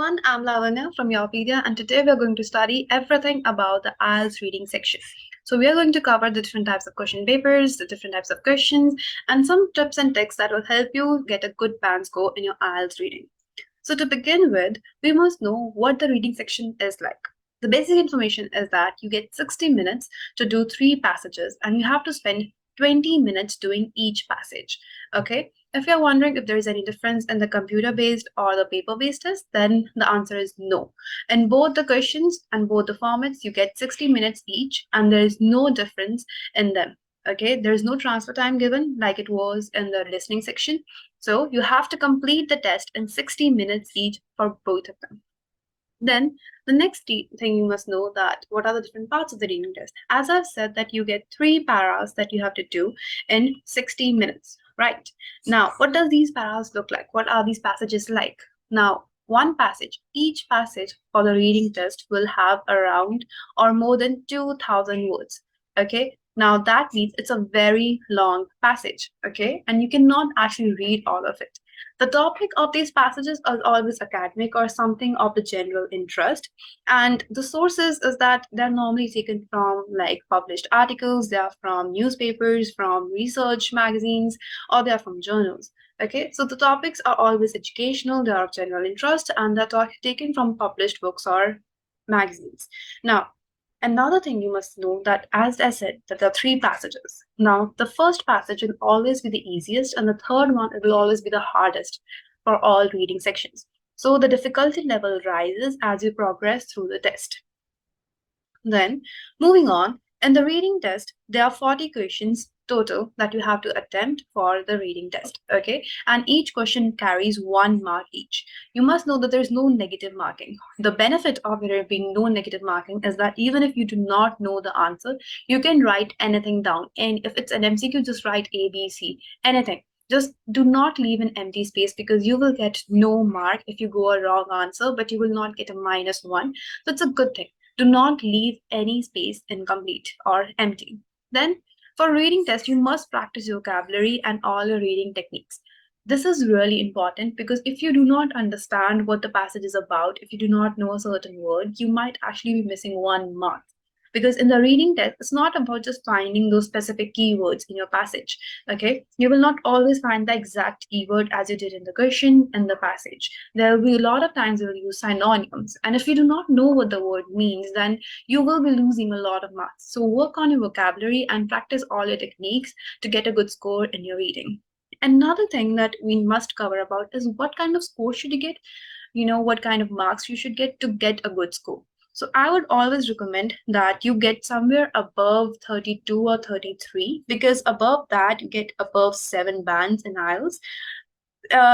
everyone, I'm Lavanya from YourPedia, and today we are going to study everything about the IELTS reading section. So we are going to cover the different types of question papers, the different types of questions, and some tips and tricks that will help you get a good band score in your IELTS reading. So to begin with, we must know what the reading section is like. The basic information is that you get 60 minutes to do 3 passages, and you have to spend 20 minutes doing each passage. Okay, if you're wondering if there is any difference in the computer-based or the paper-based test, then the answer is no. In both the questions and both the formats, you get 60 minutes each, and there is no difference in them. Okay, there's no transfer time given like it was in the listening section. So you have to complete the test in 60 minutes each for both of them. Then the next thing you must know that what are the different parts of the reading test. As I've said that you get 3 paras that you have to do in 60 minutes, right? Now, what does these paras look like? What are these passages like? Now, one passage, each passage for the reading test will have around or more than 2,000 words, okay? Now that means it's a very long passage, okay? And you cannot actually read all of it. The topic of these passages is always academic or something of the general interest. And the sources is that they're normally taken from like published articles, they are from newspapers, from research magazines, or they are from journals. Okay, so the topics are always educational, they are of general interest, and they're taken from published books or magazines. Now, another thing you must know that, as I said, that there are 3 passages. Now, the first passage will always be the easiest, and the third one will always be the hardest for all reading sections. So the difficulty level rises as you progress through the test. Then, moving on, in the reading test, there are 40 questions total that you have to attempt for the reading test, okay? And each question carries 1 mark each. You must know that there's no negative marking. The benefit of there being no negative marking is that even if you do not know the answer, you can write anything down. And if it's an MCQ, just write A, B, C, anything. Just do not leave an empty space because you will get no mark if you go a wrong answer, but you will not get a -1. So it's a good thing. Do not leave any space incomplete or empty. Then, for reading test, you must practice your vocabulary and all your reading techniques. This is really important because if you do not understand what the passage is about, if you do not know a certain word, you might actually be missing 1 mark. Because in the reading test, it's not about just finding those specific keywords in your passage. Okay, you will not always find the exact keyword as you did in the question and the passage. There will be a lot of times you will use synonyms, and if you do not know what the word means, then you will be losing a lot of marks. So work on your vocabulary and practice all your techniques to get a good score in your reading. Another thing that we must cover about is what kind of score should you get, what kind of marks you should get to get a good score. So I would always recommend that you get somewhere above 32 or 33 because above that you get above 7 bands in IELTS.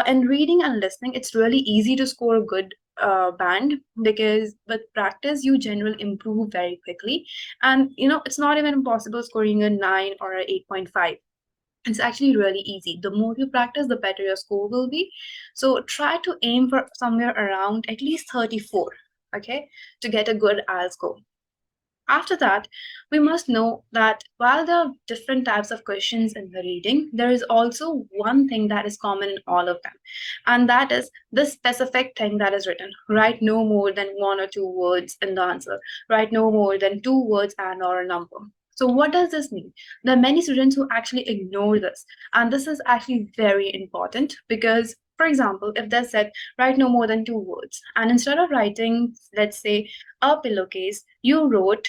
In reading and listening, it's really easy to score a good band because with practice you generally improve very quickly, and it's not even impossible scoring a 9 or a 8.5. It's actually really easy. The more you practice, the better your score will be. So try to aim for somewhere around at least 34, okay, to get a good IELTS score. After that, we must know that while there are different types of questions in the reading, there is also one thing that is common in all of them, and that is the specific thing that is written. Write no more than 1 or 2 words in the answer. Write no more than 2 words and or a number. So what does this mean? There are many students who actually ignore this, and this is actually very important because, for example, if they said write no more than 2 words, and instead of writing, let's say, a pillowcase, you wrote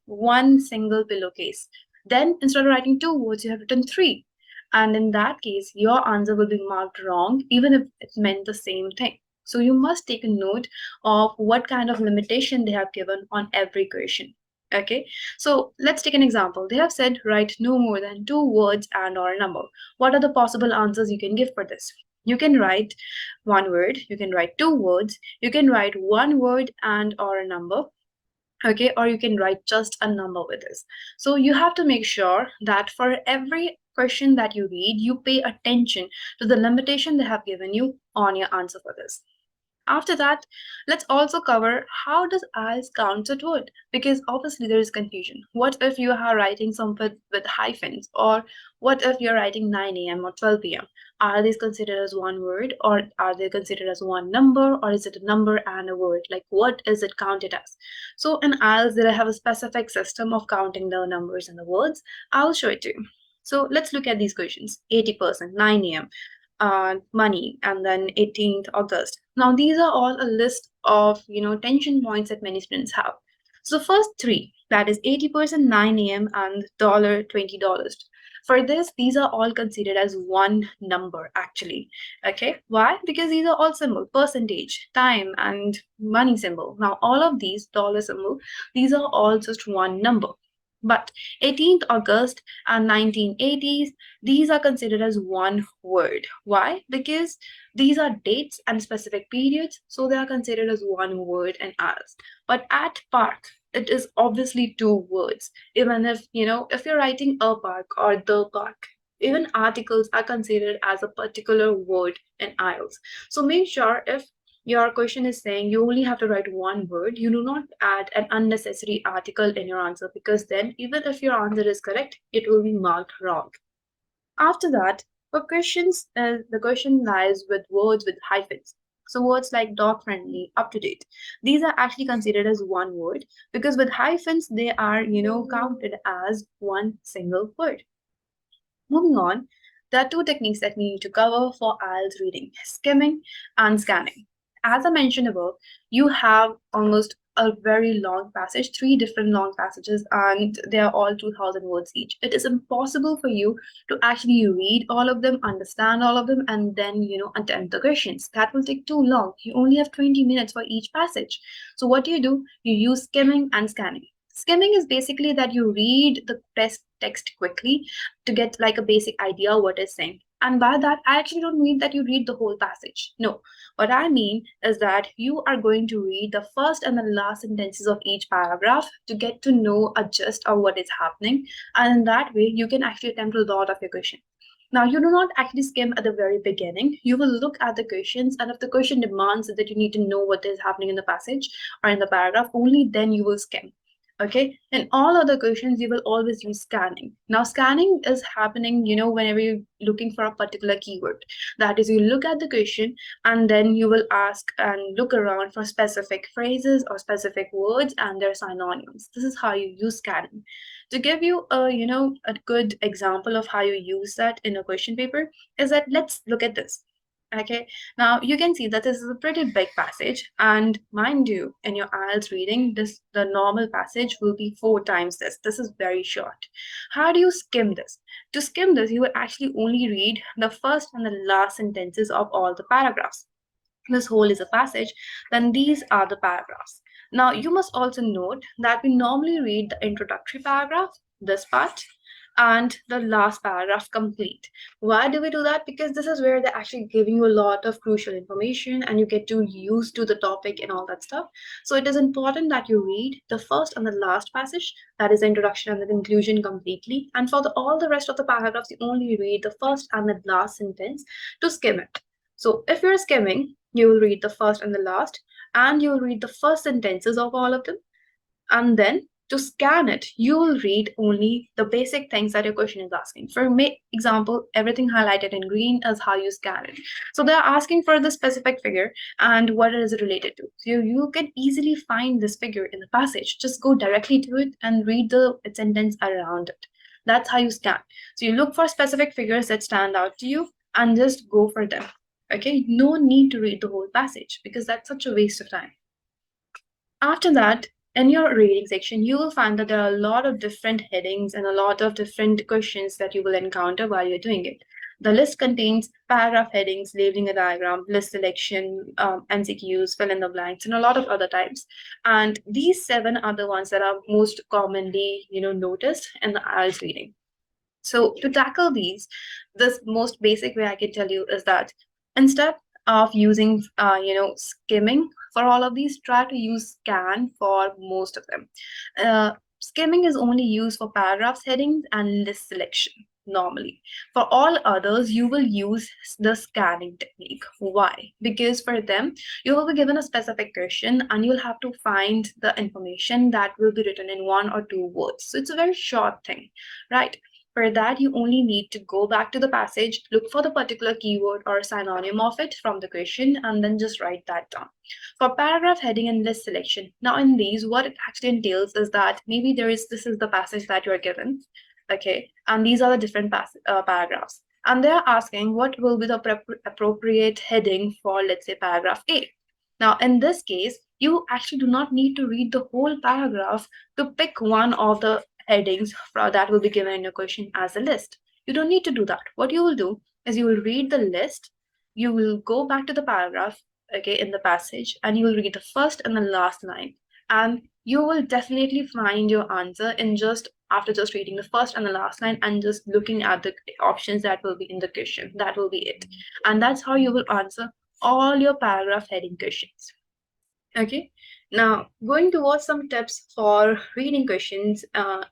1 single pillowcase. Then instead of writing 2 words, you have written 3. And in that case, your answer will be marked wrong, even if it meant the same thing. So you must take a note of what kind of limitation they have given on every question. Okay, so let's take an example. They have said write no more than 2 words and or a number. What are the possible answers you can give for this? You can write 1 word, you can write 2 words, you can write 1 word and or a number, okay, or you can write just a number with this. So you have to make sure that for every question that you read, you pay attention to the limitation they have given you on your answer for this. After that, let's also cover how does IELTS count a word? Because obviously there is confusion. What if you are writing something with hyphens? Or what if you're writing 9 a.m. or 12 p.m.? Are these considered as one word, or are they considered as one number, or is it a number and a word? Like what is it counted as? So in IELTS, they have a specific system of counting the numbers and the words. I'll show it to you. So let's look at these questions. 80%, 9 a.m., money, and then 18th August. Now these are all a list of tension points that many students have. So the first three, that is 80%, 9 a.m., and $20. For this, these are all considered as one number actually. Okay, why? Because these are all symbol, percentage, time, and money symbol. Now all of these dollar symbol, these are all just one number. But 18th August and 1980s, these are considered as one word. Why? Because these are dates and specific periods, so they are considered as one word and as. But at park, it is obviously two words. Even if you're writing a park or the park, even articles are considered as a particular word in IELTS. So make sure if your question is saying you only have to write one word, you do not add an unnecessary article in your answer, because then even if your answer is correct, it will be marked wrong. After that, for questions, the question lies with words with hyphens. So words like dog friendly, up to date, these are actually considered as one word, because with hyphens they are counted as one single word. Moving on, there are two techniques that we need to cover for IELTS reading: skimming and scanning. As I mentioned above, you have almost a very long passage, three different long passages, and they are all 2000 words each. It is impossible for you to actually read all of them, understand all of them, and then, attempt the questions. That will take too long. You only have 20 minutes for each passage. So, what do? You use skimming and scanning. Skimming is basically that you read the text quickly to get like a basic idea what it's saying. And by that, I actually don't mean that you read the whole passage. No, what I mean is that you are going to read the first and the last sentences of each paragraph to get to know a gist of what is happening. And in that way, you can actually attempt a lot of your question. Now, you do not actually skim at the very beginning. You will look at the questions, and if the question demands that you need to know what is happening in the passage or in the paragraph, only then you will skim. Okay, in all other questions you will always use scanning. Now scanning is happening whenever you're looking for a particular keyword. That is, you look at the question and then you will ask and look around for specific phrases or specific words and their synonyms. This is how you use scanning. To give you a good example of how you use that in a question paper is that, let's look at this. Okay, now you can see that this is a pretty big passage, and mind you, in your IELTS reading, the normal passage will be 4 times this. This is very short. How do you skim this? To skim this, you will actually only read the first and the last sentences of all the paragraphs. This whole is a passage, then these are the paragraphs. Now, you must also note that we normally read the introductory paragraph, this part, and the last paragraph complete. Why do we do that? Because this is where they're actually giving you a lot of crucial information and you get to use to the topic and all that stuff. So it is important that you read the first and the last passage, that is the introduction and the conclusion, completely. And for all the rest of the paragraphs, you only read the first and the last sentence to skim it. So if you're skimming, you will read the first and the last, and you'll read the first sentences of all of them. And then to scan it, you will read only the basic things that your question is asking. For example, everything highlighted in green is how you scan it. So they're asking for the specific figure and what it is related to. So you can easily find this figure in the passage. Just go directly to it and read the sentence around it. That's how you scan. So you look for specific figures that stand out to you and just go for them. Okay, no need to read the whole passage because that's such a waste of time. After that, in your reading section, you will find that there are a lot of different headings and a lot of different questions that you will encounter while you're doing it. The list contains paragraph headings, labeling a diagram, list selection, MCQs, fill in the blanks, and a lot of other types. And these 7 are the ones that are most commonly, noticed in the IELTS reading. So to tackle these, this most basic way I can tell you is that instead of using, skimming for all of these, try to use scan for most of them. Skimming is only used for paragraphs, headings, and list selection. normally. For all others, you will use the scanning technique. Why? Because for them, you will be given a specific question and you'll have to find the information that will be written in 1 or 2 words. So it's a very short thing, right? For that, you only need to go back to the passage, look for the particular keyword or synonym of it from the question, and then just write that down. For paragraph heading and list selection, now in these, what it actually entails is that maybe this is the passage that you are given, okay, and these are the different paragraphs. And they're asking what will be the appropriate heading for, let's say, paragraph A. Now, in this case, you actually do not need to read the whole paragraph to pick one of the headings that will be given in your question as a list. You don't need to do that. What you will do is you will read the list, you will go back to the paragraph, okay, in the passage, and you will read the first and the last line. And you will definitely find your answer in just after just reading the first and the last line and just looking at the options that will be in the question. That will be it. And that's how you will answer all your paragraph heading questions. Okay, now going towards some tips for reading questions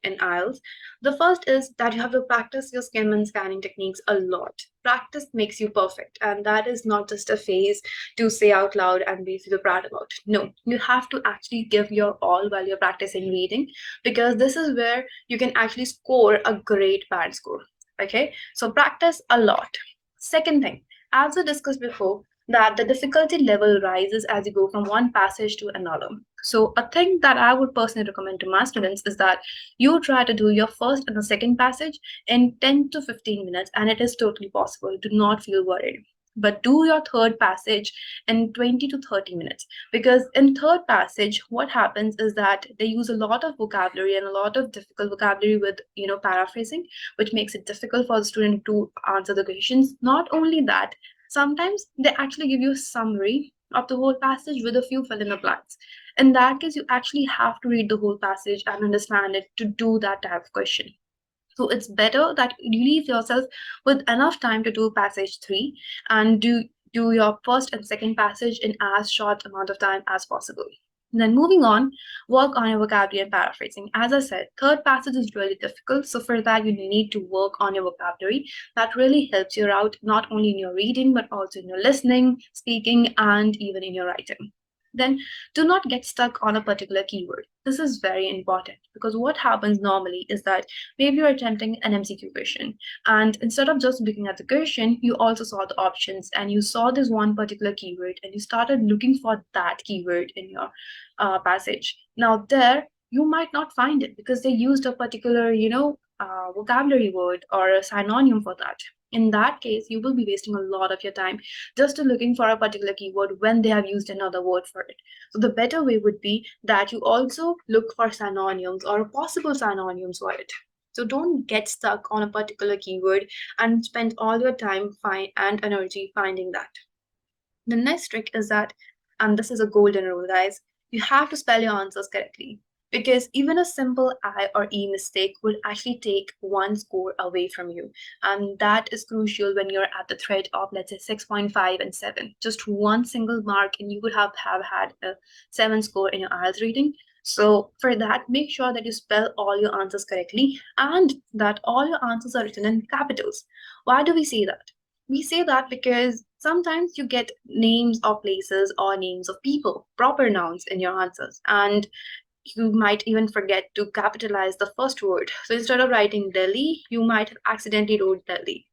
in IELTS. The first is that you have to practice your skim and scanning techniques a lot. Practice makes you perfect, and that is not just a phase to say out loud and be feel proud about. No, you have to actually give your all while you're practicing reading, because this is where you can actually score a great band score. Okay, so practice a lot. Second thing, as we discussed before, that the difficulty level rises as you go from one passage to another. So, a thing that I would personally recommend to my students is that you try to do your first and the second passage in 10 to 15 minutes, and it is totally possible. Do not feel worried. But do your third passage in 20 to 30 minutes, because in third passage what happens is that they use a lot of vocabulary and a lot of difficult vocabulary with paraphrasing, which makes it difficult for the student to answer the questions. Not only that, sometimes they actually give you a summary of the whole passage with a few fill in the blanks. In that case, you actually have to read the whole passage and understand it to do that type of question. So it's better that you leave yourself with enough time to do passage 3 and do your first and second passage in as short amount of time as possible. Then moving on, work on your vocabulary and paraphrasing. As I said, third passage is really difficult. So for that, you need to work on your vocabulary. That really helps you out not only in your reading, but also in your listening, speaking, and even in your writing. Then do not get stuck on a particular keyword. This is very important, because what happens normally is that maybe you're attempting an MCQ question, and instead of just looking at the question, you also saw the options and you saw this one particular keyword and you started looking for that keyword in your passage. Now there you might not find it because they used a particular vocabulary word or a synonym for that. In that case, you will be wasting a lot of your time just to looking for a particular keyword when they have used another word for it. So the better way would be that you also look for synonyms or possible synonyms for it. So don't get stuck on a particular keyword and spend all your time and energy finding that. The next trick is that, and this is a golden rule, guys, you have to spell your answers correctly. Because even a simple I or E mistake would actually take one score away from you. And that is crucial when you're at the threat of, let's say, 6.5 and 7. Just one single mark, and you would have had a 7 score in your IELTS reading. So for that, make sure that you spell all your answers correctly and that all your answers are written in capitals. Why do we say that? We say that because sometimes you get names of places or names of people, proper nouns in your answers, and you might even forget to capitalize the first word. So instead of writing Delhi, you might have accidentally wrote Delhi.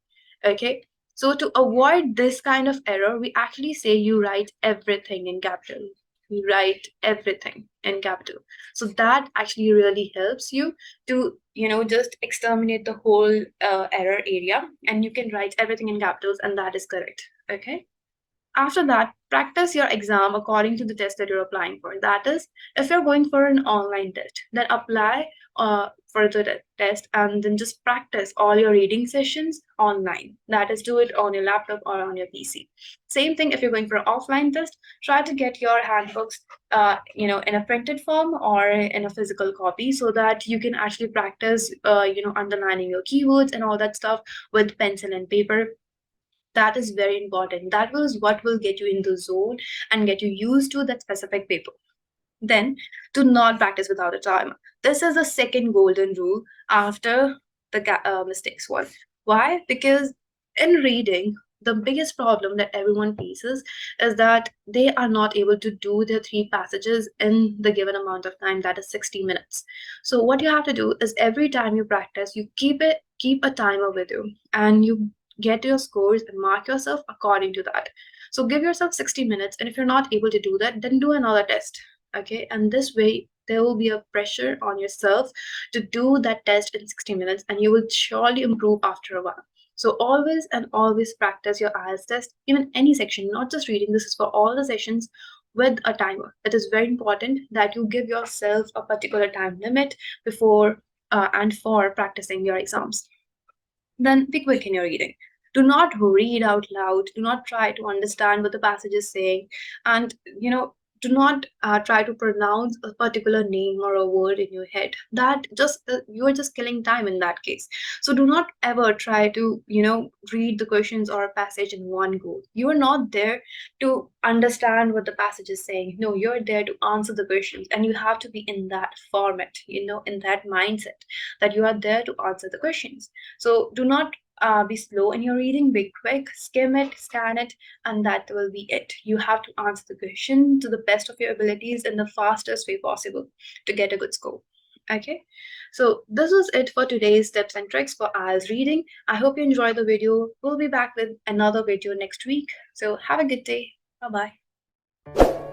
Okay. So to avoid this kind of error, we actually say you write everything in capital. You write everything in capital. So that actually really helps you to, just exterminate the whole error area, and you can write everything in capitals, and that is correct. Okay. After that, practice your exam according to the test that you're applying for. That is, if you're going for an online test, then apply for the test and then just practice all your reading sessions online. That is, do it on your laptop or on your PC. Same thing if you're going for an offline test, try to get your handbooks, in a printed form or in a physical copy so that you can actually practice, underlining your keywords and all that stuff with pencil and paper. That is very important. That was what will get you in the zone and get you used to that specific paper. Then, do not practice without a timer. This is the second golden rule after the mistakes one. Why? Because in reading, the biggest problem that everyone faces is that they are not able to do their three passages in the given amount of time, that is 60 minutes. So what you have to do is every time you practice, you keep a timer with you, and you get your scores and mark yourself according to that. So give yourself 60 minutes, and if you're not able to do that, then do another test. Okay, and this way there will be a pressure on yourself to do that test in 60 minutes, and you will surely improve after a while. So always and always practice your IELTS test, even any section, not just reading. This is for all the sessions with a timer. It is very important that you give yourself a particular time limit before and for practicing your exams. Then be quick in your reading. Do not read out loud. Do not try to understand what the passage is saying. And, do not try to pronounce a particular name or a word in your head. That just, you are just killing time in that case. So do not ever try to, read the questions or a passage in one go. You are not there to understand what the passage is saying. No, you're there to answer the questions. And you have to be in that format, in that mindset that you are there to answer the questions. So do not be slow in your reading, be quick, skim it, scan it, and that will be it. You have to answer the question to the best of your abilities in the fastest way possible to get a good score. Okay, so this was it for today's tips and tricks for IELTS reading. I hope you enjoyed the video. We'll be back with another video next week. So have a good day. Bye bye.